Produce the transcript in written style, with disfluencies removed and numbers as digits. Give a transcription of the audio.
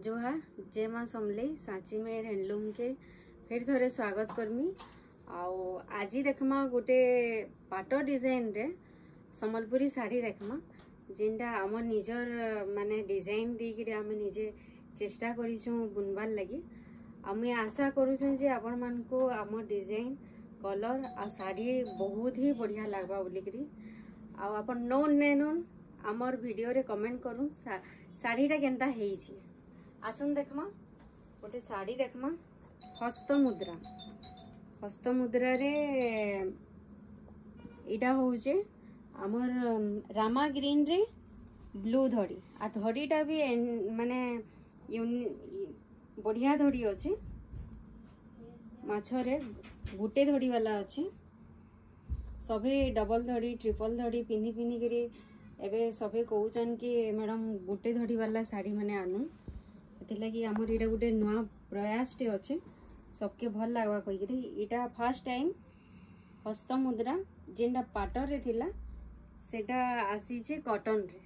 जोहार जय माँ समलेई सांची में हैंडलूम के फिर थोड़े स्वागत करमी। आज देखमा गोटे पाट डिजाइन रे संबलपुरी साड़ी देखमा जिनटा आम निजर माने डिजाइन देकर आम निजे चेष्टा करिछु बुनबार लगी। आम आशा करूँ जे आपण मान को आम डिजाइन कलर आ साड़ी बहुत ही बढ़िया लगवा बोलिकी आपण नोन ने नोन आमर वीडियो रे कमेंट करूँ साड़ीटा केनता हेइछि। आसन देखमा गोटे साड़ी देखमा हस्त मुद्रा रे इडा होउचे आमर रामा ग्रीन रे ब्लू धड़ी आ धड़ीटा भी माने बढ़िया धड़ी अच्छे माछरे गुटे धड़ी वाला अच्छे सभी डबल धड़ी ट्रिपल धड़ी पिंधि पिंधि करी एबे सभी कहउचन कि मैडम गुटे धड़ी वाला साड़ी माने आनु लगी आमर इटा गोटे नुआ प्रयास टे अच्छे सबके भल लगवा कहीकि इटा फर्स्ट टाइम हस्त मुद्रा जेनटा पाटर रे थिला सेटा आसीचे कॉटन रे।